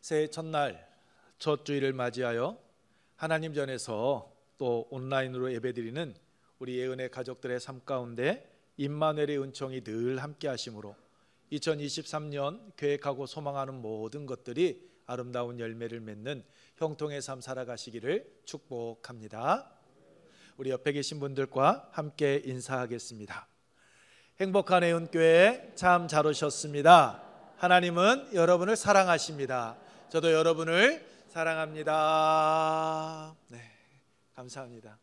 새해 첫날 첫 주일을 맞이하여 하나님 전에서 또 온라인으로 예배드리는 우리 예은혜 가족들의 삶 가운데 임마누엘의 은총이 늘 함께 하심으로 2023년 계획하고 소망하는 모든 것들이 아름다운 열매를 맺는 형통의 삶 살아가시기를 축복합니다. 우리 옆에 계신 분들과 함께 인사하겠습니다. 행복한 애운교회 참 잘 오셨습니다. 하나님은 여러분을 사랑하십니다. 저도 여러분을 사랑합니다. 네, 감사합니다.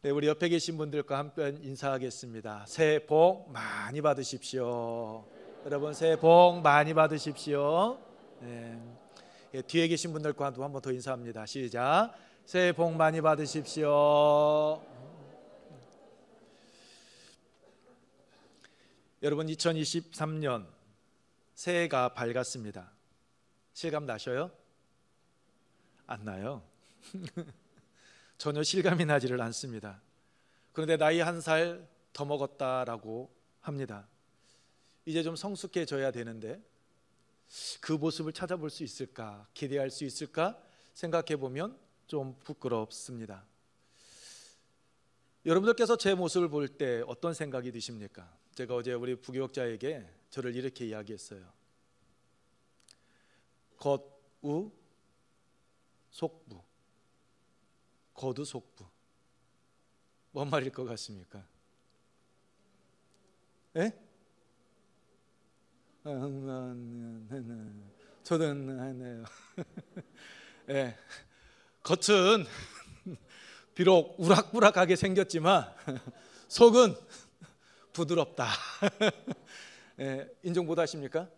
네, 우리 옆에 계신 분들과 함께 인사하겠습니다. 새해 복 많이 받으십시오. 여러분 새해 복 많이 받으십시오. 네, 뒤에 계신 분들과 한 번 더 인사합니다. 시작. 새해 복 많이 받으십시오. 여러분 2023년 새해가 밝았습니다. 실감 나셔요? 안 나요? 전혀 실감이 나지를 않습니다. 그런데 나이 한 살 더 먹었다라고 합니다. 이제 좀 성숙해져야 되는데 그 모습을 찾아볼 수 있을까? 기대할 수 있을까? 생각해 보면 좀 부끄럽습니다. 여러분들께서 제 모습을 볼 때 어떤 생각이 드십니까? 제가 어제 우리 부교육자에게 저를 이렇게 이야기했어요. 겉우 속부. 겉우 속부. 뭔 말일 것 같습니까? 예? 저도 하네요. 예. 겉은 비록 우락부락하게 생겼지만 속은 부드럽다. 예, 인정 못 하십니까?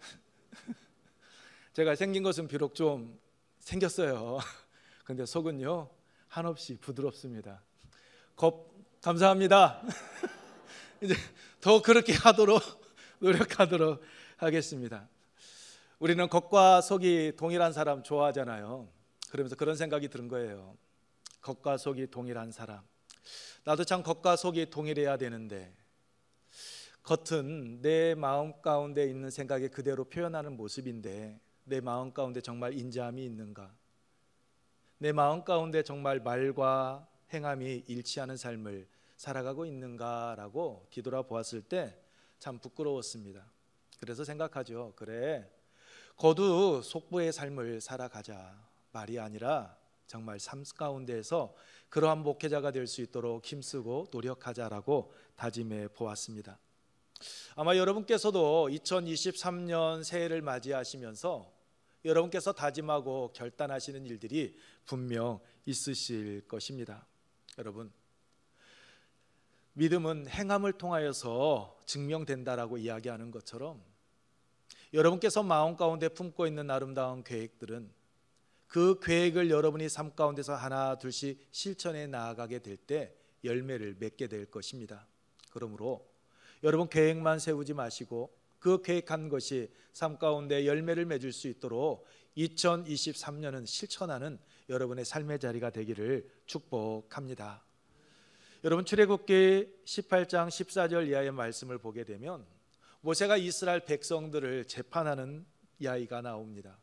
제가 생긴 것은 비록 좀 생겼어요. 근데 속은요 한없이 부드럽습니다. 감사합니다. 이제 더 그렇게 하도록 노력하도록 하겠습니다. 우리는 겉과 속이 동일한 사람 좋아하잖아요. 그러면서 그런 생각이 드는 거예요. 겉과 속이 동일한 사람. 나도 참 겉과 속이 동일해야 되는데 겉은 내 마음 가운데 있는 생각이 그대로 표현하는 모습인데 내 마음 가운데 정말 인자함이 있는가? 내 마음 가운데 정말 말과 행함이 일치하는 삶을 살아가고 있는가라고 뒤돌아보았을 때 참 부끄러웠습니다. 그래서 생각하죠. 그래, 거두 속부의 삶을 살아가자. 말이 아니라 정말 삶 가운데에서 그러한 목회자가 될 수 있도록 힘쓰고 노력하자라고 다짐해 보았습니다. 아마 여러분께서도 2023년 새해를 맞이하시면서 여러분께서 다짐하고 결단하시는 일들이 분명 있으실 것입니다. 여러분, 믿음은 행함을 통하여서 증명된다라고 이야기하는 것처럼 여러분께서 마음 가운데 품고 있는 아름다운 계획들은 그 계획을 여러분이 삶 가운데서 하나 둘씩 실천해 나아가게 될 때 열매를 맺게 될 것입니다. 그러므로 여러분 계획만 세우지 마시고 그 계획한 것이 삶 가운데 열매를 맺을 수 있도록 2023년은 실천하는 여러분의 삶의 자리가 되기를 축복합니다. 여러분 출애굽기 18장 14절 이하의 말씀을 보게 되면 모세가 이스라엘 백성들을 재판하는 이야기가 나옵니다.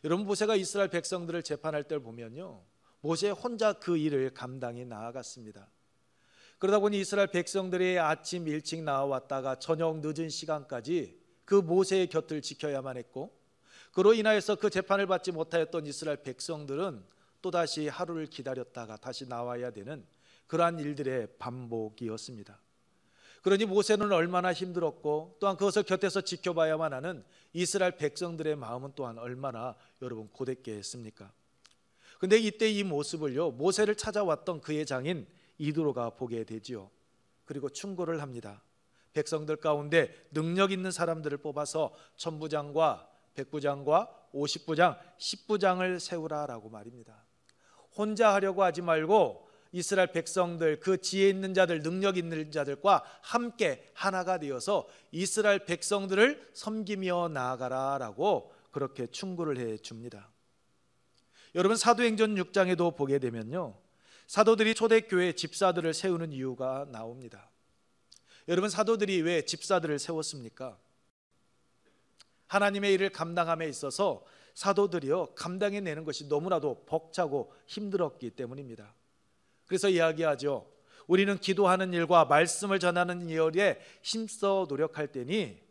여러분 모세가 이스라엘 백성들을 재판할 때를 보면요 모세 혼자 그 일을 감당해 나아갔습니다. 그러다 보니 이스라엘 백성들이 아침 일찍 나왔다가 저녁 늦은 시간까지 그 모세의 곁을 지켜야만 했고 그로 인하여서 그 재판을 받지 못하였던 이스라엘 백성들은 또다시 하루를 기다렸다가 다시 나와야 되는 그러한 일들의 반복이었습니다. 그러니 모세는 얼마나 힘들었고 또한 그것을 곁에서 지켜봐야만 하는 이스라엘 백성들의 마음은 또한 얼마나 여러분 고됐게 했습니까? 근데 이때 이 모습을요 모세를 찾아왔던 그의 장인 이드로가 보게 되지요. 그리고 충고를 합니다. 백성들 가운데 능력 있는 사람들을 뽑아서 천부장과 백부장과 50부장, 10부장을 세우라라고 말입니다. 혼자 하려고 하지 말고 이스라엘 백성들 그 지혜 있는 자들 능력 있는 자들과 함께 하나가 되어서 이스라엘 백성들을 섬기며 나아가라라고 그렇게 충고를 해 줍니다. 여러분 사도행전 6장에도 보게 되면요 사도들이 초대교회 집사들을 세우는 이유가 나옵니다. 여러분 사도들이 왜 집사들을 세웠습니까? 하나님의 일을 감당함에 있어서 사도들이요 감당해내는 것이 너무나도 벅차고 힘들었기 때문입니다. 그래서 이야기하죠. 우리는 기도하는 일과 말씀을 전하는 일에 힘써 노력할 때니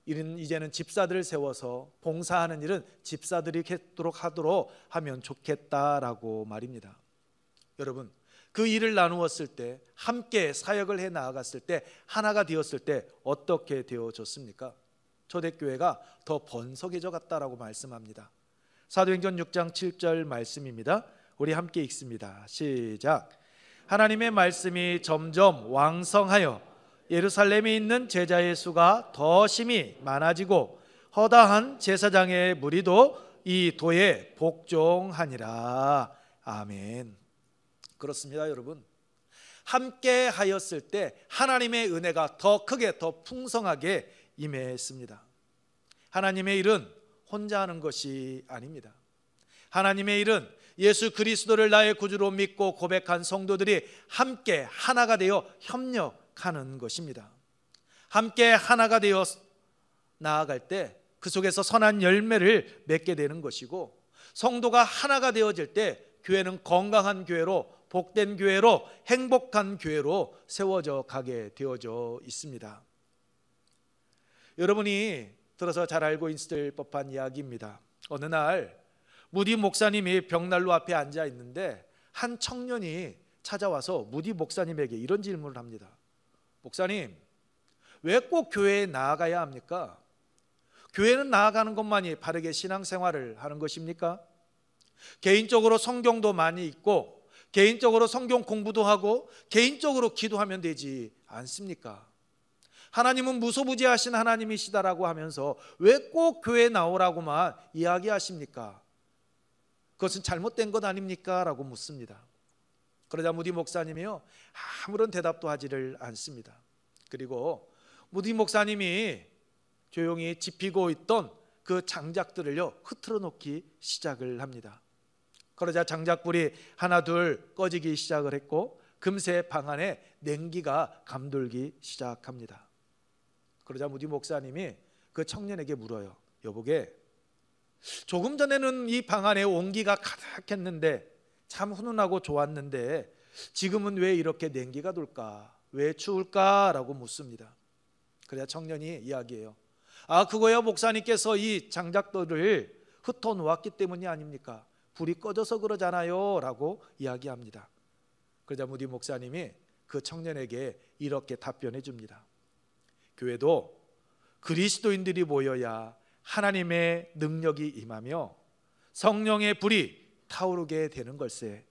이제는 집사들을 세워서 봉사하는 일은 집사들이 하도록 하면 좋겠다라고 말입니다. 여러분, 그 일을 나누었을 때, 함께 사역을 해 나아갔을 때, 하나가 되었을 때 어떻게 되어졌습니까? 초대교회가 더 번성해져 갔다라고 말씀합니다. 사도행전 6장 7절 말씀입니다. 우리 함께 읽습니다. 시작. 하나님의 말씀이 점점 왕성하여 예루살렘에 있는 제자의 수가 더 심히 많아지고 허다한 제사장의 무리도 이 도에 복종하니라. 아멘. 그렇습니다, 여러분. 함께 하였을 때 하나님의 은혜가 더 크게 더 풍성하게 임했습니다. 하나님의 일은 혼자 하는 것이 아닙니다. 하나님의 일은 예수 그리스도를 나의 구주로 믿고 고백한 성도들이 함께 하나가 되어 협력하는 것입니다. 함께 하나가 되어 나아갈 때 그 속에서 선한 열매를 맺게 되는 것이고, 성도가 하나가 되어질 때 교회는 건강한 교회로, 복된 교회로, 행복한 교회로 세워져 가게 되어져 있습니다. 여러분이 들어서 잘 알고 있을 법한 이야기입니다. 어느 날 무디 목사님이 벽난로 앞에 앉아 있는데 한 청년이 찾아와서 무디 목사님에게 이런 질문을 합니다. 목사님, 왜 꼭 교회에 나아가야 합니까? 교회는 나아가는 것만이 바르게 신앙생활을 하는 것입니까? 개인적으로 성경도 많이 읽고 개인적으로 성경 공부도 하고 개인적으로 기도하면 되지 않습니까? 하나님은 무소부지하신 하나님이시다라고 하면서 왜 꼭 교회에 나오라고만 이야기하십니까? 그것은 잘못된 것 아닙니까? 라고 묻습니다. 그러자 무디 목사님이요 아무런 대답도 하지를 않습니다. 그리고 무디 목사님이 조용히 지피고 있던 그 장작들을요 흐트러 놓기 시작을 합니다. 그러자 장작불이 하나 둘 꺼지기 시작을 했고 금세 방 안에 냉기가 감돌기 시작합니다. 그러자 무디 목사님이 그 청년에게 물어요. 여보게, 조금 전에는 이 방 안에 온기가 가득했는데 참 훈훈하고 좋았는데 지금은 왜 이렇게 냉기가 돌까? 왜 추울까? 라고 묻습니다. 그래야 청년이 이야기해요. 아, 그거야 목사님께서 이 장작들을 흩어 놓았기 때문이 아닙니까? 불이 꺼져서 그러잖아요 라고 이야기합니다. 그러자 무디 목사님이 그 청년에게 이렇게 답변해 줍니다. 교회도 그리스도인들이 모여야 하나님의 능력이 임하며 성령의 불이 타오르게 되는 걸세.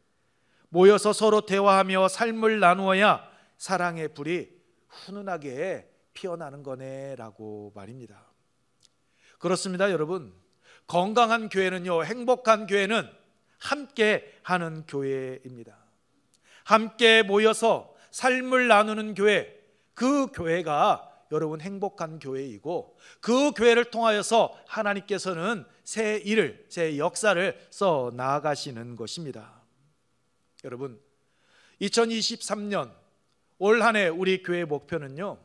모여서 서로 대화하며 삶을 나누어야 사랑의 불이 훈훈하게 피어나는 거네 라고 말입니다. 그렇습니다, 여러분. 건강한 교회는요, 행복한 교회는 함께 하는 교회입니다. 함께 모여서 삶을 나누는 교회, 그 교회가 여러분 행복한 교회이고 그 교회를 통하여서 하나님께서는 새 일을, 새 역사를 써 나아가시는 것입니다. 여러분, 2023년 올 한 해 우리 교회의 목표는요,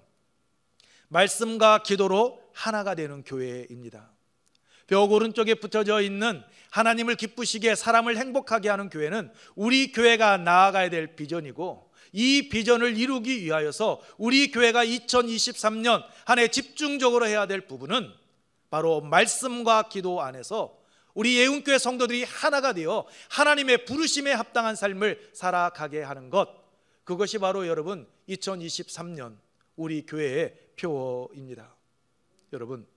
말씀과 기도로 하나가 되는 교회입니다. 벽 오른쪽에 붙여져 있는 하나님을 기쁘시게 사람을 행복하게 하는 교회는 우리 교회가 나아가야 될 비전이고, 이 비전을 이루기 위하여서 우리 교회가 2023년 한 해 집중적으로 해야 될 부분은 바로 말씀과 기도 안에서 우리 예운교회 성도들이 하나가 되어 하나님의 부르심에 합당한 삶을 살아가게 하는 것, 그것이 바로 여러분 2023년 우리 교회의 표어입니다. 여러분,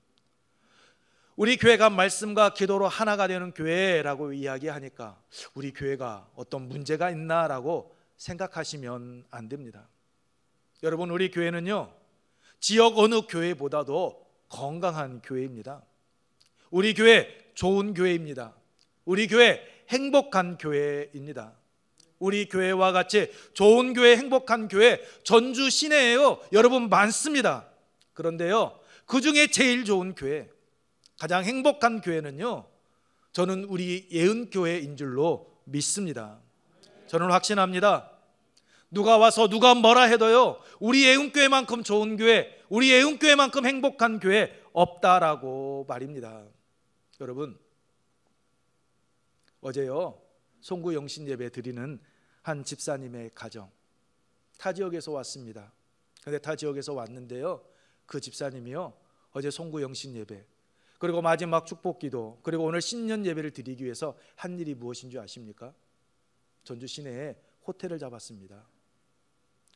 우리 교회가 말씀과 기도로 하나가 되는 교회라고 이야기하니까 우리 교회가 어떤 문제가 있나라고 생각하시면 안 됩니다. 여러분, 우리 교회는요, 지역 어느 교회보다도 건강한 교회입니다. 우리 교회 좋은 교회입니다. 우리 교회 행복한 교회입니다. 우리 교회와 같이 좋은 교회, 행복한 교회 전주 시내에요 여러분 많습니다. 그런데요, 그 중에 제일 좋은 교회, 가장 행복한 교회는요, 저는 우리 예은교회인 줄로 믿습니다. 저는 확신합니다. 누가 와서 누가 뭐라 해도요, 우리 예은교회만큼 좋은 교회, 우리 예은교회만큼 행복한 교회 없다라고 말입니다. 여러분, 어제요 송구 영신 예배 드리는 한 집사님의 가정, 타 지역에서 왔습니다. 근데 타 지역에서 왔는데요, 그 집사님이요 어제 송구 영신 예배, 그리고 마지막 축복기도, 그리고 오늘 신년 예배를 드리기 위해서 한 일이 무엇인 줄 아십니까? 전주 시내에 호텔을 잡았습니다.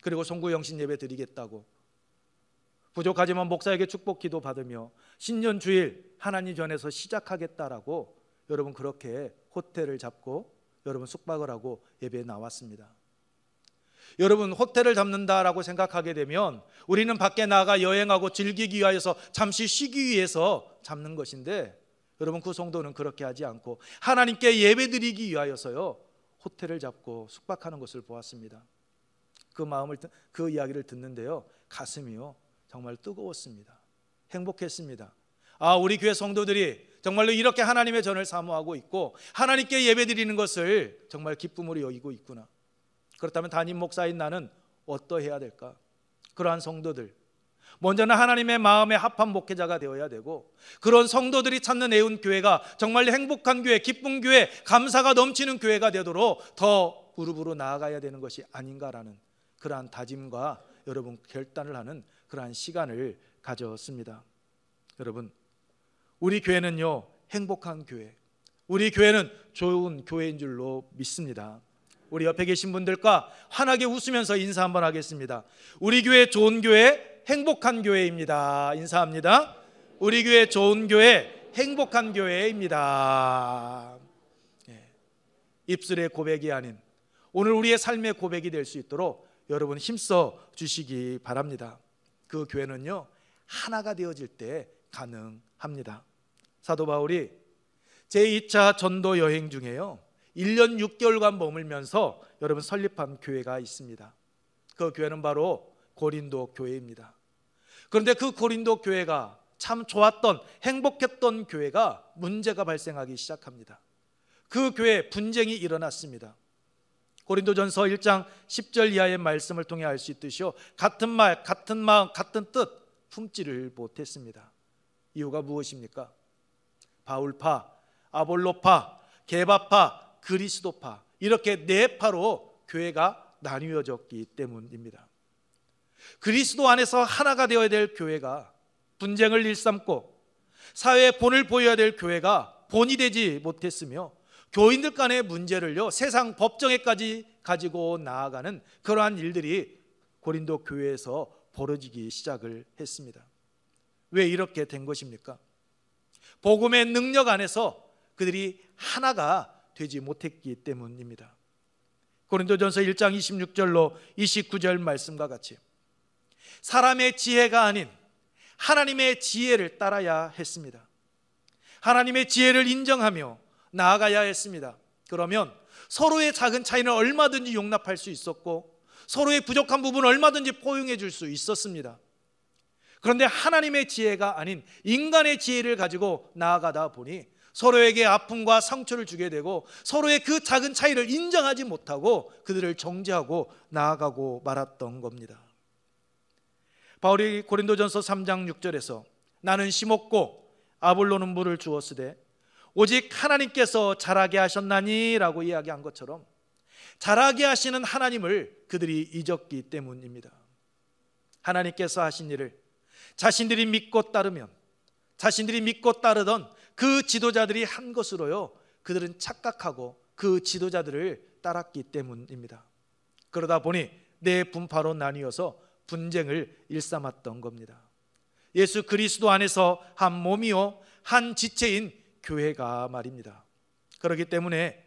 그리고 송구 영신 예배 드리겠다고, 부족하지만 목사에게 축복기도 받으며 신년 주일 하나님 전에서 시작하겠다라고 여러분 그렇게 호텔을 잡고 여러분 숙박을 하고 예배에 나왔습니다. 여러분, 호텔을 잡는다라고 생각하게 되면 우리는 밖에 나가 여행하고 즐기기 위해서, 잠시 쉬기 위해서 잡는 것인데, 여러분 그 성도는 그렇게 하지 않고 하나님께 예배드리기 위하여서요 호텔을 잡고 숙박하는 것을 보았습니다. 그 이야기를 듣는데요 가슴이요 정말 뜨거웠습니다. 행복했습니다. 우리 교회 성도들이 정말로 이렇게 하나님의 전을 사모하고 있고 하나님께 예배드리는 것을 정말 기쁨으로 여기고 있구나. 그렇다면 담임 목사인 나는 어떠해야 될까? 그러한 성도들, 먼저는 하나님의 마음에 합한 목회자가 되어야 되고, 그런 성도들이 찾는 애운 교회가 정말 행복한 교회, 기쁜 교회, 감사가 넘치는 교회가 되도록 더 무릎으로 나아가야 되는 것이 아닌가라는 그러한 다짐과 여러분 결단을 하는 그러한 시간을 가졌습니다. 여러분, 우리 교회는요 행복한 교회, 우리 교회는 좋은 교회인 줄로 믿습니다. 우리 옆에 계신 분들과 환하게 웃으면서 인사 한번 하겠습니다. 우리 교회 좋은 교회, 행복한 교회입니다. 인사합니다. 우리 교회 좋은 교회, 행복한 교회입니다. 입술의 고백이 아닌 오늘 우리의 삶의 고백이 될 수 있도록 여러분 힘써 주시기 바랍니다. 그 교회는요 하나가 되어질 때 가능합니다. 사도 바울이 제2차 전도 여행 중에요 1년 6개월간 머물면서 여러분 설립한 교회가 있습니다. 그 교회는 바로 고린도 교회입니다. 그런데 그 고린도 교회가 참 좋았던, 행복했던 교회가 문제가 발생하기 시작합니다. 그 교회에 분쟁이 일어났습니다. 고린도전서 1장 10절 이하의 말씀을 통해 알 수 있듯이요 같은 말, 같은 마음, 같은 뜻 품지를 못했습니다. 이유가 무엇입니까? 바울파, 아볼로파, 게바파, 그리스도파, 이렇게 네 파로 교회가 나뉘어졌기 때문입니다. 그리스도 안에서 하나가 되어야 될 교회가 분쟁을 일삼고 사회에 본을 보여야 될 교회가 본이 되지 못했으며 교인들 간의 문제를요 세상 법정에까지 가지고 나아가는 그러한 일들이 고린도 교회에서 벌어지기 시작을 했습니다. 왜 이렇게 된 것입니까? 복음의 능력 안에서 그들이 하나가 되지 못했기 때문입니다. 고린도전서 1장 26절로 29절 말씀과 같이 사람의 지혜가 아닌 하나님의 지혜를 따라야 했습니다. 하나님의 지혜를 인정하며 나아가야 했습니다. 그러면 서로의 작은 차이는 얼마든지 용납할 수 있었고 서로의 부족한 부분을 얼마든지 포용해 줄 수 있었습니다. 그런데 하나님의 지혜가 아닌 인간의 지혜를 가지고 나아가다 보니 서로에게 아픔과 상처를 주게 되고 서로의 그 작은 차이를 인정하지 못하고 그들을 정죄하고 나아가고 말았던 겁니다. 바울이 고린도전서 3장 6절에서 나는 심었고 아볼로는 물을 주었으되 오직 하나님께서 자라게 하셨나니 라고 이야기한 것처럼 자라게 하시는 하나님을 그들이 잊었기 때문입니다. 하나님께서 하신 일을 자신들이 믿고 따르면 자신들이 믿고 따르던 그 지도자들이 한 것으로요 그들은 착각하고 그 지도자들을 따랐기 때문입니다. 그러다 보니 네 분파로 나뉘어서 분쟁을 일삼았던 겁니다. 예수 그리스도 안에서 한 몸이요 한 지체인 교회가 말입니다. 그렇기 때문에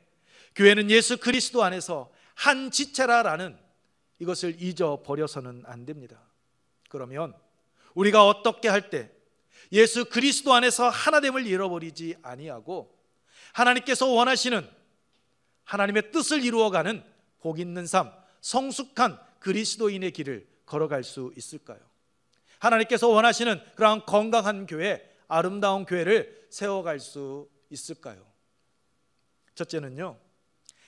교회는 예수 그리스도 안에서 한 지체라라는 이것을 잊어버려서는 안 됩니다. 그러면 우리가 어떻게 할 때 예수 그리스도 안에서 하나됨을 잃어버리지 아니하고 하나님께서 원하시는 하나님의 뜻을 이루어가는 복 있는 삶, 성숙한 그리스도인의 길을 걸어갈 수 있을까요? 하나님께서 원하시는 그러한 건강한 교회, 아름다운 교회를 세워갈 수 있을까요? 첫째는요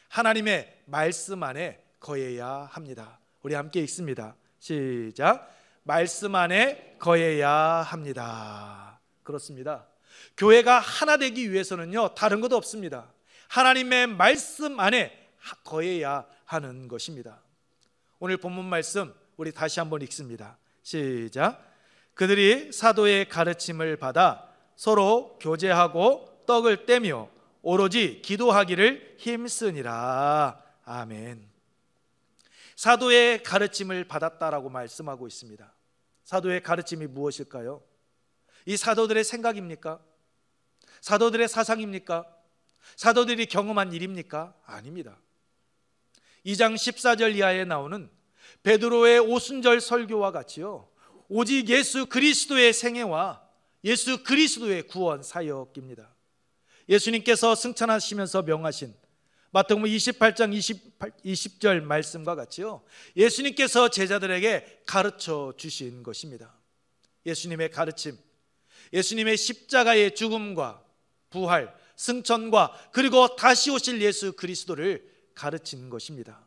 하나님의 말씀 안에 거해야 합니다. 우리 함께 읽습니다. 시작. 말씀 안에 거해야 합니다. 그렇습니다. 교회가 하나 되기 위해서는요, 다른 것도 없습니다. 하나님의 말씀 안에 거해야 하는 것입니다. 오늘 본문 말씀 우리 다시 한번 읽습니다. 시작. 그들이 사도의 가르침을 받아 서로 교제하고 떡을 떼며 오로지 기도하기를 힘쓰니라. 아멘. 사도의 가르침을 받았다라고 말씀하고 있습니다. 사도의 가르침이 무엇일까요? 이 사도들의 생각입니까? 사도들의 사상입니까? 사도들이 경험한 일입니까? 아닙니다. 2장 14절 이하에 나오는 베드로의 오순절 설교와 같이요, 오직 예수 그리스도의 생애와 예수 그리스도의 구원 사역입니다. 예수님께서 승천하시면서 명하신 마태복음 28장 20절 말씀과 같이요, 예수님께서 제자들에게 가르쳐 주신 것입니다. 예수님의 가르침, 예수님의 십자가의 죽음과 부활, 승천과 그리고 다시 오실 예수 그리스도를 가르친 것입니다.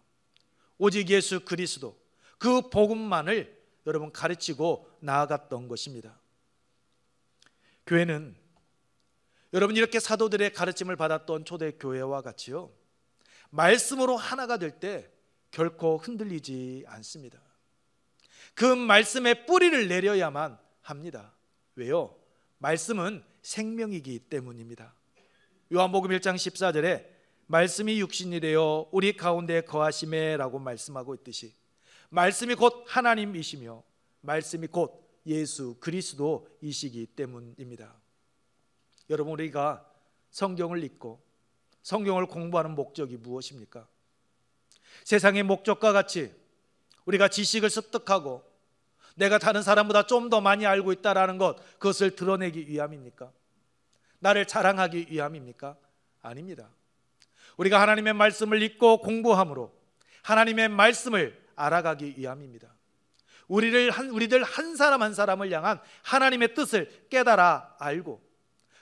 오직 예수 그리스도, 그 복음만을 여러분 가르치고 나아갔던 것입니다. 교회는 여러분 이렇게 사도들의 가르침을 받았던 초대교회와 같이요, 말씀으로 하나가 될 때 결코 흔들리지 않습니다. 그 말씀의 뿌리를 내려야만 합니다. 왜요? 말씀은 생명이기 때문입니다. 요한복음 1장 14절에 말씀이 육신이 되어 우리 가운데 거하시매 라고 말씀하고 있듯이, 말씀이 곧 하나님이시며 말씀이 곧 예수 그리스도이시기 때문입니다. 여러분, 우리가 성경을 읽고 성경을 공부하는 목적이 무엇입니까? 세상의 목적과 같이 우리가 지식을 습득하고 내가 다른 사람보다 좀 더 많이 알고 있다라는 것, 그것을 드러내기 위함입니까? 나를 자랑하기 위함입니까? 아닙니다. 우리가 하나님의 말씀을 읽고 공부함으로 하나님의 말씀을 알아가기 위함입니다. 우리들 한 사람 한 사람을 향한 하나님의 뜻을 깨달아 알고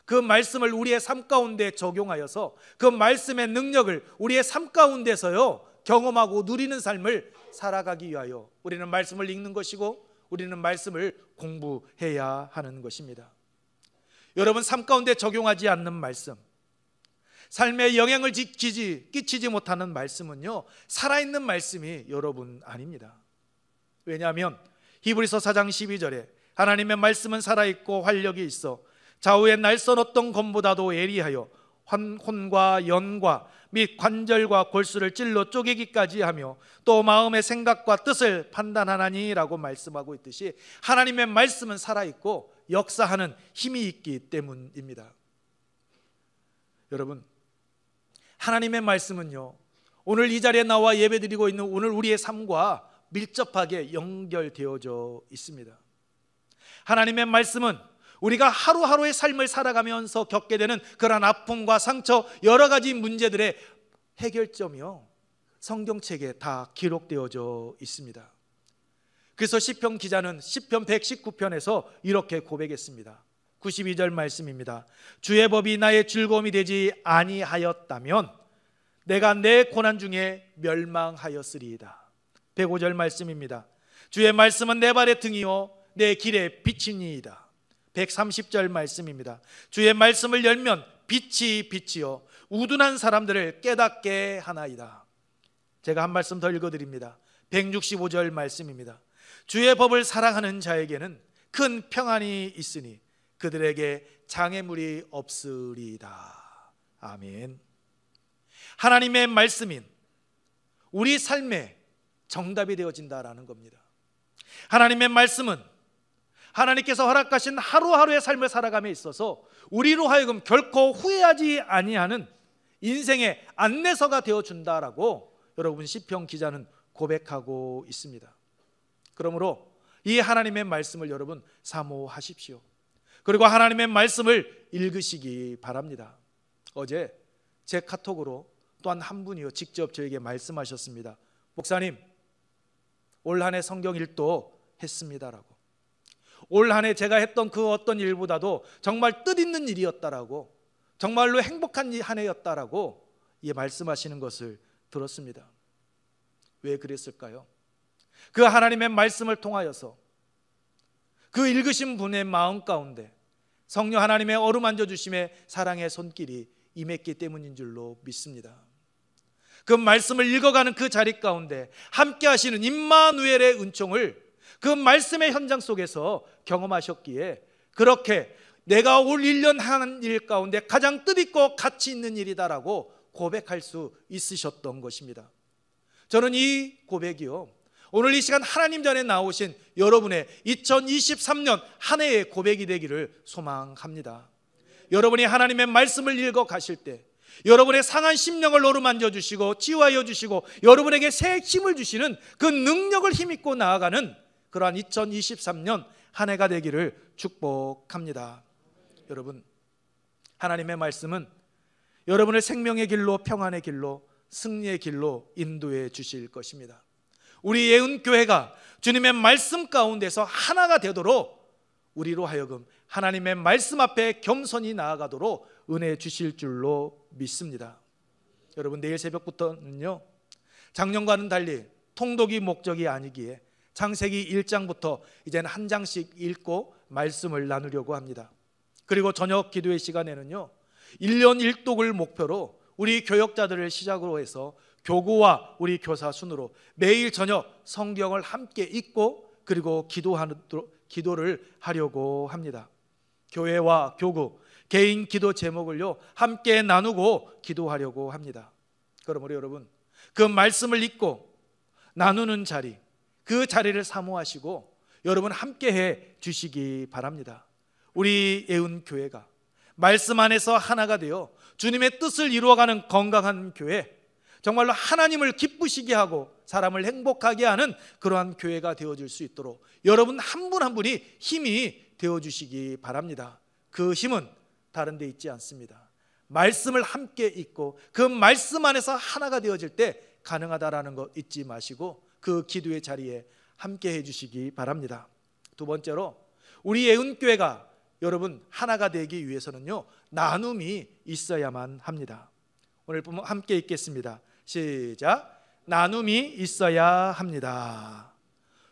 그 말씀을 우리의 삶 가운데 적용하여서 그 말씀의 능력을 우리의 삶 가운데서요 경험하고 누리는 삶을 살아가기 위하여 우리는 말씀을 읽는 것이고 우리는 말씀을 공부해야 하는 것입니다. 여러분, 삶 가운데 적용하지 않는 말씀, 삶에 영향을 끼치지 못하는 말씀은요, 살아있는 말씀이 여러분 아닙니다. 왜냐하면 히브리서 4장 12절에 하나님의 말씀은 살아있고 활력이 있어 좌우의 날선 어떤 검보다도 예리하여 혼과 연과 및 관절과 골수를 찔러 쪼개기까지 하며 또 마음의 생각과 뜻을 판단하나니 라고 말씀하고 있듯이, 하나님의 말씀은 살아있고 역사하는 힘이 있기 때문입니다. 여러분, 하나님의 말씀은요, 오늘 이 자리에 나와 예배드리고 있는 오늘 우리의 삶과 밀접하게 연결되어져 있습니다. 하나님의 말씀은 우리가 하루하루의 삶을 살아가면서 겪게 되는 그러한 아픔과 상처, 여러 가지 문제들의 해결점이요, 성경책에 다 기록되어져 있습니다. 그래서 시편 기자는 시편 119편에서 이렇게 고백했습니다. 92절 말씀입니다. 주의 법이 나의 즐거움이 되지 아니하였다면 내가 내 고난 중에 멸망하였으리이다. 105절 말씀입니다. 주의 말씀은 내 발의 등이요 내 길의 빛이니이다. 130절 말씀입니다. 주의 말씀을 열면 빛이 빛이요 우둔한 사람들을 깨닫게 하나이다. 제가 한 말씀 더 읽어드립니다. 165절 말씀입니다. 주의 법을 사랑하는 자에게는 큰 평안이 있으니 그들에게 장애물이 없으리이다. 아멘. 하나님의 말씀인 우리 삶에 정답이 되어진다라는 겁니다. 하나님의 말씀은 하나님께서 허락하신 하루하루의 삶을 살아감에 있어서 우리로 하여금 결코 후회하지 아니하는 인생의 안내서가 되어준다라고 여러분 시편 기자는 고백하고 있습니다. 그러므로 이 하나님의 말씀을 여러분 사모하십시오. 그리고 하나님의 말씀을 읽으시기 바랍니다. 어제 제 카톡으로 또한 한 분이요 직접 저에게 말씀하셨습니다. 목사님, 올 한 해 성경 일도 했습니다라고. 올 한 해 제가 했던 그 어떤 일보다도 정말 뜻있는 일이었다라고, 정말로 행복한 한 해였다라고 말씀하시는 것을 들었습니다. 왜 그랬을까요? 그 하나님의 말씀을 통하여서 그 읽으신 분의 마음 가운데 성령 하나님의 어루만져 주심의 사랑의 손길이 임했기 때문인 줄로 믿습니다. 그 말씀을 읽어가는 그 자리 가운데 함께 하시는 임마누엘의 은총을 그 말씀의 현장 속에서 경험하셨기에 그렇게 내가 올 1년 한 일 가운데 가장 뜻있고 가치 있는 일이다라고 고백할 수 있으셨던 것입니다. 저는 이 고백이요, 오늘 이 시간 하나님 전에 나오신 여러분의 2023년 한 해의 고백이 되기를 소망합니다. 여러분이 하나님의 말씀을 읽어 가실 때 여러분의 상한 심령을 어루만져 주시고 치유하여 주시고 여러분에게 새 힘을 주시는 그 능력을 힘입고 나아가는 그러한 2023년 한 해가 되기를 축복합니다. 여러분, 하나님의 말씀은 여러분을 생명의 길로, 평안의 길로, 승리의 길로 인도해 주실 것입니다. 우리 예은교회가 주님의 말씀 가운데서 하나가 되도록 우리로 하여금 하나님의 말씀 앞에 겸손히 나아가도록 은혜 주실 줄로 믿습니다. 여러분, 내일 새벽부터는요, 작년과는 달리 통독이 목적이 아니기에 창세기 1장부터 이제는 한 장씩 읽고 말씀을 나누려고 합니다. 그리고 저녁 기도의 시간에는요, 1년 1독을 목표로 우리 교역자들을 시작으로 해서 교구와 우리 교사 순으로 매일 저녁 성경을 함께 읽고 그리고 기도를 하려고 합니다. 교회와 교구, 개인 기도 제목을요 함께 나누고 기도하려고 합니다. 그러므로 여러분, 그 말씀을 읽고 나누는 자리, 그 자리를 사모하시고 여러분 함께 해 주시기 바랍니다. 우리 예은교회가 말씀 안에서 하나가 되어 주님의 뜻을 이루어가는 건강한 교회, 정말로 하나님을 기쁘시게 하고 사람을 행복하게 하는 그러한 교회가 되어질 수 있도록 여러분 한 분 한 분이 힘이 되어주시기 바랍니다. 그 힘은 다른 데 있지 않습니다. 말씀을 함께 읽고 그 말씀 안에서 하나가 되어질 때 가능하다라는 거 잊지 마시고 그 기도의 자리에 함께 해주시기 바랍니다. 두 번째로, 우리 예은교회가 여러분 하나가 되기 위해서는요, 나눔이 있어야만 합니다. 오늘 함께 읽겠습니다. 시작. 나눔이 있어야 합니다.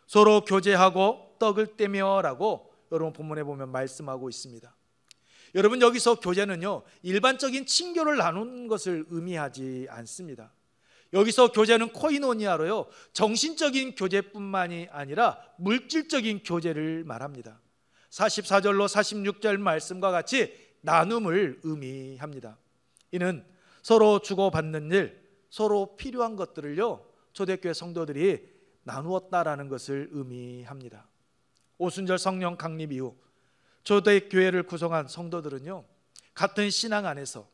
서로 교제하고 떡을 떼며 라고 여러분 본문에 보면 말씀하고 있습니다. 여러분, 여기서 교제는요 일반적인 친교를 나누는 것을 의미하지 않습니다. 여기서 교제는 코이노니아로요 정신적인 교제뿐만이 아니라 물질적인 교제를 말합니다. 44절로 46절 말씀과 같이 나눔을 의미합니다. 이는 서로 주고받는 일, 서로 필요한 것들을요 초대교회 성도들이 나누었다라는 것을 의미합니다. 오순절 성령 강림 이후 초대교회를 구성한 성도들은요 같은 신앙 안에서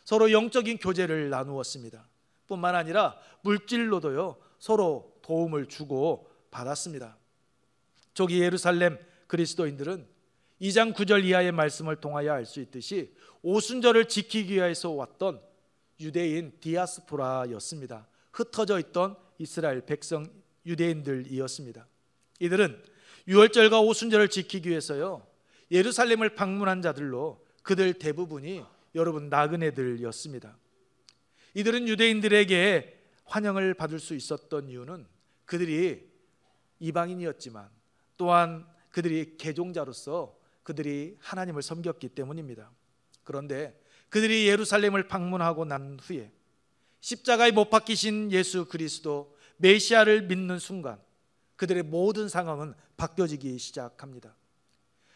서로 영적인 교제를 나누었습니다. 뿐만 아니라 물질로도요 서로 도움을 주고 받았습니다. 초기 예루살렘 그리스도인들은 2장 9절 이하의 말씀을 통하여 알 수 있듯이 오순절을 지키기 위해서 왔던 유대인 디아스포라였습니다. 흩어져 있던 이스라엘 백성 유대인들이었습니다. 이들은 유월절과 오순절을 지키기 위해서요 예루살렘을 방문한 자들로 그들 대부분이 여러분 나그네들이었습니다. 이들은 유대인들에게 환영을 받을 수 있었던 이유는 그들이 이방인이었지만 또한 그들이 개종자로서 그들이 하나님을 섬겼기 때문입니다. 그런데 그들이 예루살렘을 방문하고 난 후에 십자가에 못 박히신 예수 그리스도 메시아를 믿는 순간 그들의 모든 상황은 바뀌어지기 시작합니다.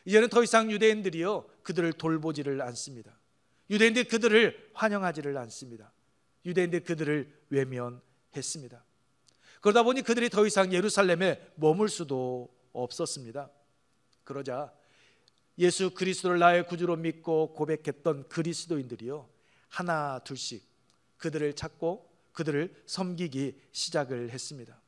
이제는 더 이상 유대인들이요 그들을 돌보지를 않습니다. 유대인들이 그들을 환영하지를 않습니다. 유대인들이 그들을 외면했습니다. 그러다 보니 그들이 더 이상 예루살렘에 머물 수도 없었습니다. 그러자 예수 그리스도를 나의 구주로 믿고 고백했던 그리스도인들이요 하나 둘씩 그들을 찾고 그들을 섬기기 시작을 했습니다.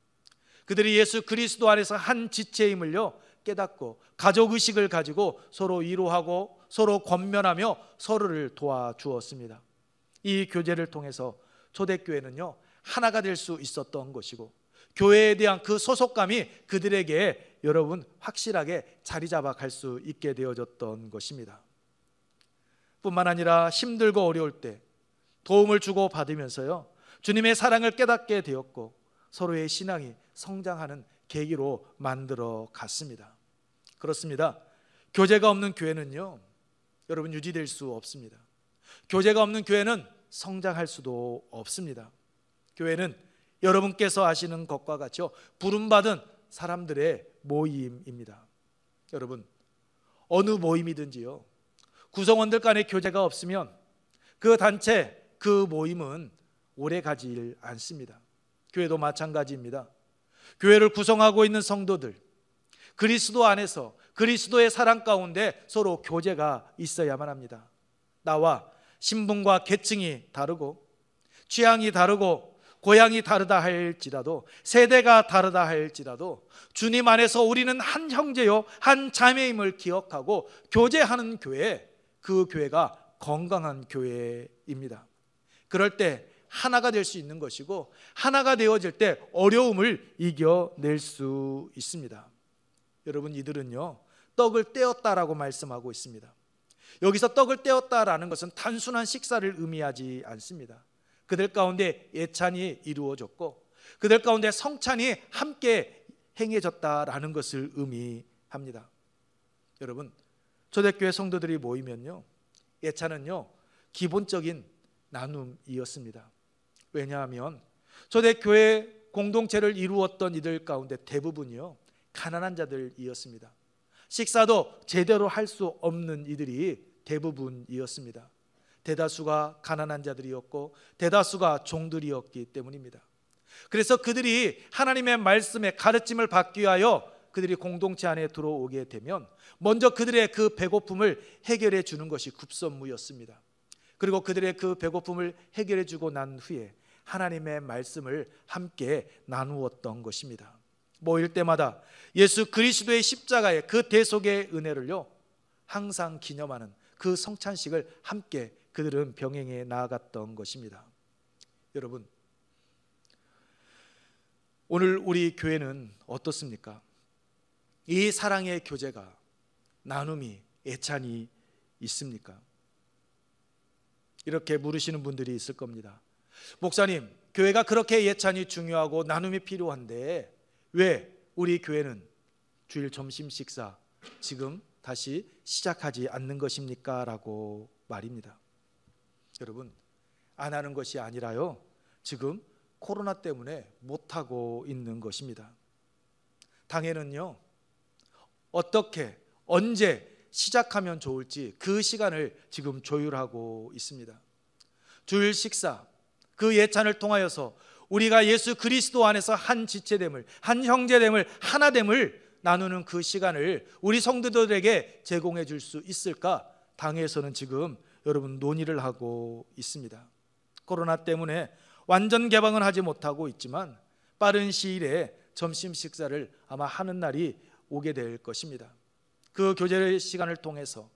그들이 예수 그리스도 안에서 한 지체임을요 깨닫고 가족의식을 가지고 서로 위로하고 서로 권면하며 서로를 도와주었습니다. 이 교제를 통해서 초대교회는요 하나가 될 수 있었던 것이고 교회에 대한 그 소속감이 그들에게 여러분 확실하게 자리 잡아 갈 수 있게 되어졌던 것입니다. 뿐만 아니라 힘들고 어려울 때 도움을 주고 받으면서요 주님의 사랑을 깨닫게 되었고 서로의 신앙이 성장하는 계기로 만들어 갔습니다. 그렇습니다. 교제가 없는 교회는요 여러분, 유지될 수 없습니다. 교제가 없는 교회는 성장할 수도 없습니다. 교회는 여러분께서 아시는 것과 같이 부름받은 사람들의 모임입니다. 여러분, 어느 모임이든지요, 구성원들 간의 교제가 없으면 그 단체, 그 모임은 오래 가지 않습니다. 교회도 마찬가지입니다. 교회를 구성하고 있는 성도들, 그리스도 안에서 그리스도의 사랑 가운데 서로 교제가 있어야만 합니다. 나와 신분과 계층이 다르고 취향이 다르고 고향이 다르다 할지라도, 세대가 다르다 할지라도 주님 안에서 우리는 한 형제요 한 자매임을 기억하고 교제하는 교회, 그 교회가 건강한 교회입니다. 그럴 때 하나가 될 수 있는 것이고, 하나가 되어질 때 어려움을 이겨낼 수 있습니다. 여러분, 이들은요 떡을 떼었다라고 말씀하고 있습니다. 여기서 떡을 떼었다라는 것은 단순한 식사를 의미하지 않습니다. 그들 가운데 예찬이 이루어졌고 그들 가운데 성찬이 함께 행해졌다라는 것을 의미합니다. 여러분, 초대교회 성도들이 모이면요, 예찬은요 기본적인 나눔이었습니다. 왜냐하면 초대교회 공동체를 이루었던 이들 가운데 대부분이요 가난한 자들이었습니다. 식사도 제대로 할 수 없는 이들이 대부분이었습니다. 대다수가 가난한 자들이었고 대다수가 종들이었기 때문입니다. 그래서 그들이 하나님의 말씀에 가르침을 받기 위하여 그들이 공동체 안에 들어오게 되면 먼저 그들의 그 배고픔을 해결해 주는 것이 급선무였습니다. 그리고 그들의 그 배고픔을 해결해 주고 난 후에 하나님의 말씀을 함께 나누었던 것입니다. 모일 때마다 예수 그리스도의 십자가의 그 대속의 은혜를요 항상 기념하는 그 성찬식을 함께 그들은 병행해 나아갔던 것입니다. 여러분, 오늘 우리 교회는 어떻습니까? 이 사랑의 교제가, 나눔이, 애찬이 있습니까? 이렇게 물으시는 분들이 있을 겁니다. 목사님, 교회가 그렇게 예찬이 중요하고 나눔이 필요한데 왜 우리 교회는 주일 점심 식사 지금 다시 시작하지 않는 것입니까? 라고 말입니다. 여러분, 안 하는 것이 아니라요 지금 코로나 때문에 못하고 있는 것입니다. 당회는요 어떻게 언제 시작하면 좋을지 그 시간을 지금 조율하고 있습니다. 주일 식사, 그 예찬을 통하여서 우리가 예수 그리스도 안에서 한 지체됨을, 한 형제됨을, 하나됨을 나누는 그 시간을 우리 성도들에게 제공해 줄 수 있을까? 당회에서는 지금 여러분 논의를 하고 있습니다. 코로나 때문에 완전 개방은 하지 못하고 있지만 빠른 시일에 점심 식사를 아마 하는 날이 오게 될 것입니다. 그 교제의 시간을 통해서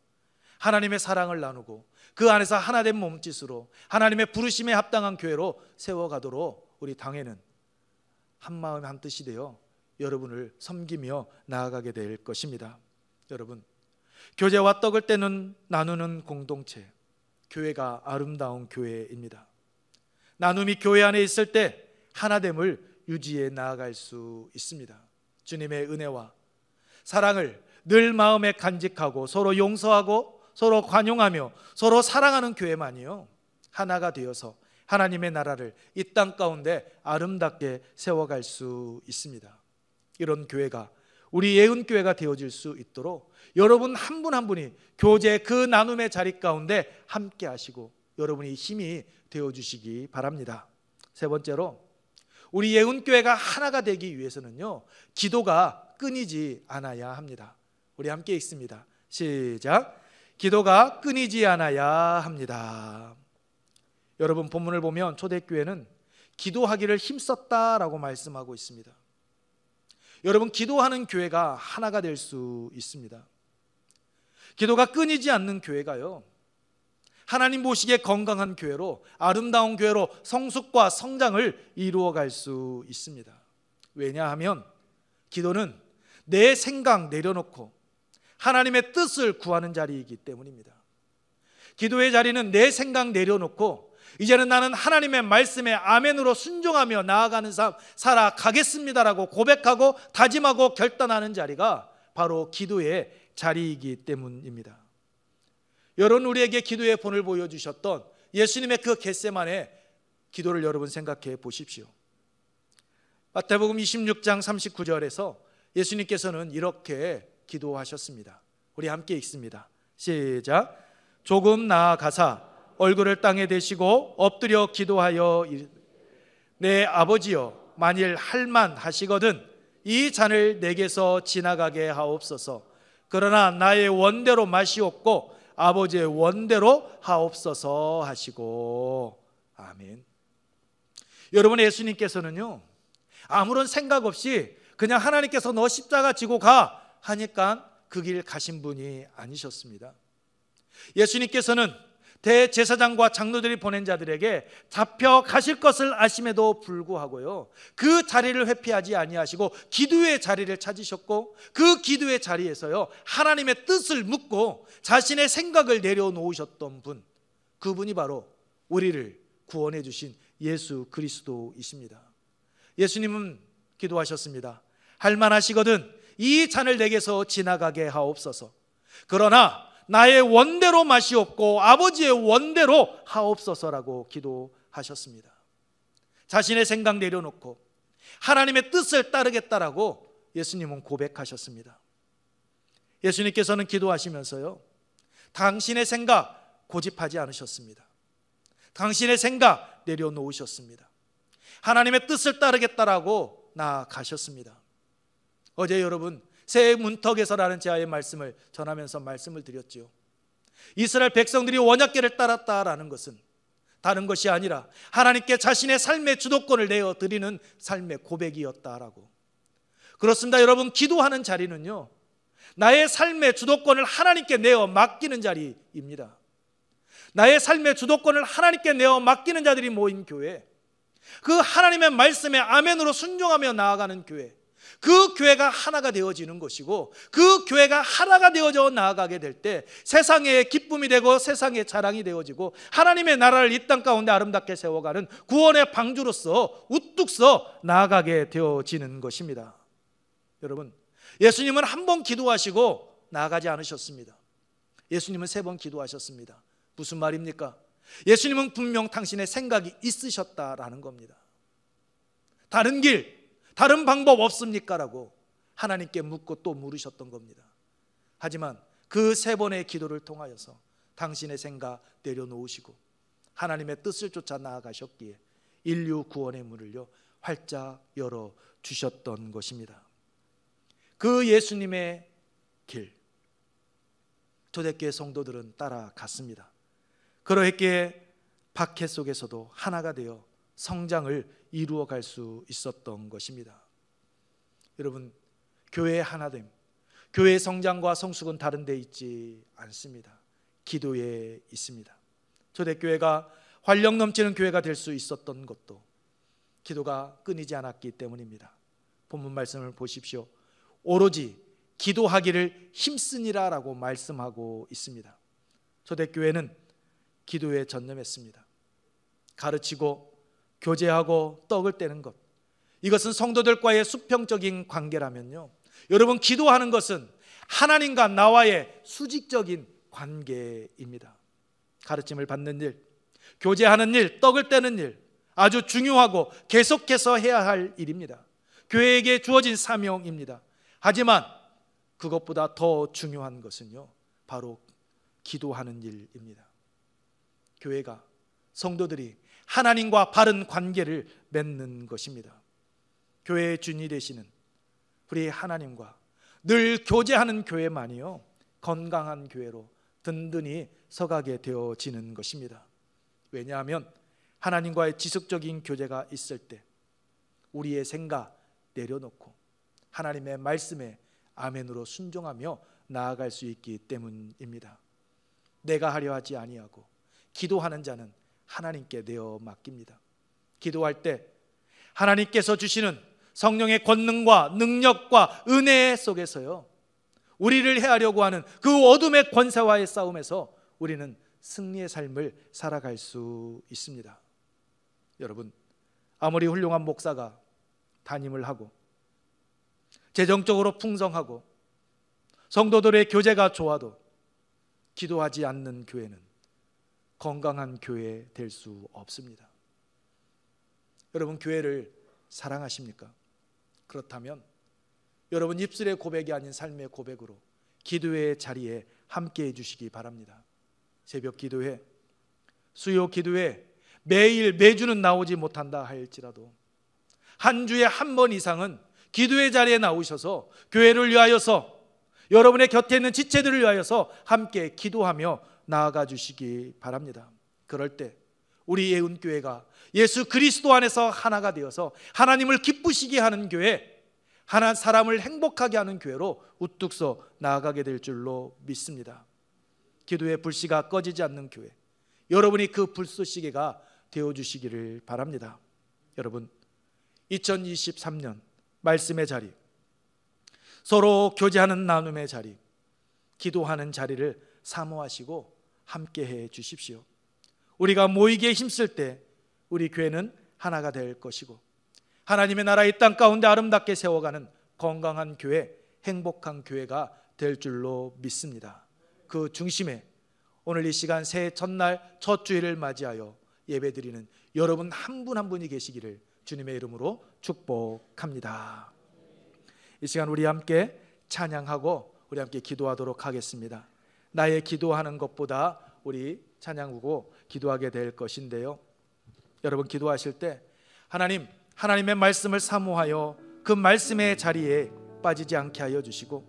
하나님의 사랑을 나누고 그 안에서 하나된 몸짓으로 하나님의 부르심에 합당한 교회로 세워가도록 우리 당회는 한마음 한뜻이 되어 여러분을 섬기며 나아가게 될 것입니다. 여러분, 교제와 떡을 떼는 나누는 공동체, 교회가 아름다운 교회입니다. 나눔이 교회 안에 있을 때 하나됨을 유지해 나아갈 수 있습니다. 주님의 은혜와 사랑을 늘 마음에 간직하고 서로 용서하고 서로 관용하며 서로 사랑하는 교회만이요 하나가 되어서 하나님의 나라를 이 땅 가운데 아름답게 세워갈 수 있습니다. 이런 교회가 우리 예은교회가 되어질 수 있도록 여러분 한 분 한 분이 교제 그 나눔의 자리 가운데 함께 하시고 여러분이 힘이 되어주시기 바랍니다. 세 번째로, 우리 예은교회가 하나가 되기 위해서는요 기도가 끊이지 않아야 합니다. 우리 함께 읽습니다. 시작. 기도가 끊이지 않아야 합니다. 여러분, 본문을 보면 초대교회는 기도하기를 힘썼다라고 말씀하고 있습니다. 여러분, 기도하는 교회가 하나가 될 수 있습니다. 기도가 끊이지 않는 교회가요 하나님 보시기에 건강한 교회로, 아름다운 교회로 성숙과 성장을 이루어갈 수 있습니다. 왜냐하면 기도는 내 생각 내려놓고 하나님의 뜻을 구하는 자리이기 때문입니다. 기도의 자리는 내 생각 내려놓고 이제는 나는 하나님의 말씀에 아멘으로 순종하며 나아가는 삶 살아가겠습니다라고 고백하고 다짐하고 결단하는 자리가 바로 기도의 자리이기 때문입니다. 여러분, 우리에게 기도의 본을 보여주셨던 예수님의 그 겟세마네 기도를 여러분 생각해 보십시오. 마태복음 26장 39절에서 예수님께서는 이렇게 기도하셨습니다. 우리 함께 읽습니다. 시작. 조금 나아가사 얼굴을 땅에 대시고 엎드려 기도하여 내 아버지여, 만일 할만하시거든 이 잔을 내게서 지나가게 하옵소서. 그러나 나의 원대로 마시옵고 아버지의 원대로 하옵소서 하시고. 아멘. 여러분, 예수님께서는요, 아무런 생각 없이 그냥 하나님께서 너 십자가 지고 가 하니까 그 길 가신 분이 아니셨습니다. 예수님께서는 대제사장과 장로들이 보낸 자들에게 잡혀가실 것을 아심에도 불구하고요, 그 자리를 회피하지 아니하시고 기도의 자리를 찾으셨고, 그 기도의 자리에서요 하나님의 뜻을 묻고 자신의 생각을 내려놓으셨던 분, 그분이 바로 우리를 구원해 주신 예수 그리스도이십니다. 예수님은 기도하셨습니다. 할만하시거든 이 잔을 내게서 지나가게 하옵소서. 그러나 나의 원대로 마시옵고 아버지의 원대로 하옵소서라고 기도하셨습니다. 자신의 생각 내려놓고 하나님의 뜻을 따르겠다라고 예수님은 고백하셨습니다. 예수님께서는 기도하시면서요, 당신의 생각 고집하지 않으셨습니다. 당신의 생각 내려놓으셨습니다. 하나님의 뜻을 따르겠다라고 나아가셨습니다. 어제 여러분 새 문턱에서라는 제아의 말씀을 전하면서 말씀을 드렸지요. 이스라엘 백성들이 언약궤를 따랐다라는 것은 다른 것이 아니라 하나님께 자신의 삶의 주도권을 내어드리는 삶의 고백이었다라고. 그렇습니다. 여러분, 기도하는 자리는요, 나의 삶의 주도권을 하나님께 내어 맡기는 자리입니다. 나의 삶의 주도권을 하나님께 내어 맡기는 자들이 모인 교회, 그 하나님의 말씀에 아멘으로 순종하며 나아가는 교회, 그 교회가 하나가 되어지는 것이고, 그 교회가 하나가 되어져 나아가게 될 때 세상의 기쁨이 되고 세상의 자랑이 되어지고 하나님의 나라를 이 땅 가운데 아름답게 세워가는 구원의 방주로서 우뚝 서 나아가게 되어지는 것입니다. 여러분, 예수님은 한 번 기도하시고 나아가지 않으셨습니다. 예수님은 3번 기도하셨습니다. 무슨 말입니까? 예수님은 분명 당신의 생각이 있으셨다라는 겁니다. 다른 길, 다른 방법 없습니까? 라고 하나님께 묻고 또 물으셨던 겁니다. 하지만 그 3번의 기도를 통하여서 당신의 생각 내려놓으시고 하나님의 뜻을 쫓아 나아가셨기에 인류 구원의 문을요 활짝 열어주셨던 것입니다. 그 예수님의 길, 초대교회 성도들은 따라갔습니다. 그러했기에 박해 속에서도 하나가 되어 성장을 이루어갈 수 있었던 것입니다. 여러분, 교회의 하나됨, 교회의 성장과 성숙은 다른 데 있지 않습니다. 기도에 있습니다. 초대교회가 활력 넘치는 교회가 될 수 있었던 것도 기도가 끊이지 않았기 때문입니다. 본문 말씀을 보십시오. 오로지 기도하기를 힘쓰니라 라고 말씀하고 있습니다. 초대교회는 기도에 전념했습니다. 가르치고 교제하고 떡을 떼는 것, 이것은 성도들과의 수평적인 관계라면요, 여러분, 기도하는 것은 하나님과 나와의 수직적인 관계입니다. 가르침을 받는 일, 교제하는 일, 떡을 떼는 일, 아주 중요하고 계속해서 해야 할 일입니다. 교회에게 주어진 사명입니다. 하지만 그것보다 더 중요한 것은요, 바로 기도하는 일입니다. 교회가, 성도들이 하나님과 바른 관계를 맺는 것입니다. 교회의 주인이 되시는 우리 하나님과 늘 교제하는 교회만이요 건강한 교회로 든든히 서가게 되어지는 것입니다. 왜냐하면 하나님과의 지속적인 교제가 있을 때 우리의 생각 내려놓고 하나님의 말씀에 아멘으로 순종하며 나아갈 수 있기 때문입니다. 내가 하려 하지 아니하고 기도하는 자는 하나님께 내어 맡깁니다. 기도할 때 하나님께서 주시는 성령의 권능과 능력과 은혜 속에서요, 우리를 해하려고 하는 그 어둠의 권세와의 싸움에서 우리는 승리의 삶을 살아갈 수 있습니다. 여러분, 아무리 훌륭한 목사가 담임을 하고 재정적으로 풍성하고 성도들의 교제가 좋아도 기도하지 않는 교회는 건강한 교회 될 수 없습니다. 여러분, 교회를 사랑하십니까? 그렇다면 여러분 입술의 고백이 아닌 삶의 고백으로 기도의 자리에 함께해 주시기 바랍니다. 새벽 기도회, 수요 기도회 매주는 나오지 못한다 할지라도 한 주에 한 번 이상은 기도의 자리에 나오셔서 교회를 위하여서, 여러분의 곁에 있는 지체들을 위하여서 함께 기도하며 나아가 주시기 바랍니다. 그럴 때 우리 예은교회가 예수 그리스도 안에서 하나가 되어서 하나님을 기쁘시게 하는 교회, 하나 사람을 행복하게 하는 교회로 우뚝 서 나아가게 될 줄로 믿습니다. 기도의 불씨가 꺼지지 않는 교회, 여러분이 그 불쏘시개가 되어주시기를 바랍니다. 여러분, 2023년 말씀의 자리, 서로 교제하는 나눔의 자리, 기도하는 자리를 사모하시고 함께해 주십시오. 우리가 모이기에 힘쓸 때 우리 교회는 하나가 될 것이고 하나님의 나라 이 땅 가운데 아름답게 세워가는 건강한 교회, 행복한 교회가 될 줄로 믿습니다. 그 중심에 오늘 이 시간 새해 첫날 첫 주일을 맞이하여 예배드리는 여러분 한 분 한 분이 계시기를 주님의 이름으로 축복합니다. 이 시간 우리 함께 찬양하고 우리 함께 기도하도록 하겠습니다. 나의 기도하는 것보다 우리 찬양하고 기도하게 될 것인데요, 여러분 기도하실 때 하나님의 말씀을 사모하여 그 말씀의 자리에 빠지지 않게 하여 주시고,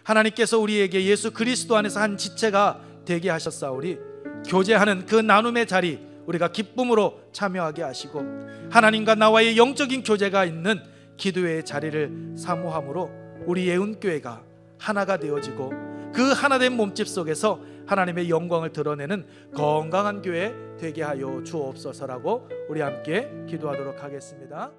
하나님께서 우리에게 예수 그리스도 안에서 한 지체가 되게 하셨사오니 교제하는 그 나눔의 자리 우리가 기쁨으로 참여하게 하시고, 하나님과 나와의 영적인 교제가 있는 기도의 자리를 사모함으로 우리 예은교회가 하나가 되어지고 그 하나된 몸집 속에서 하나님의 영광을 드러내는 건강한 교회 되게 하여 주옵소서라고 우리 함께 기도하도록 하겠습니다.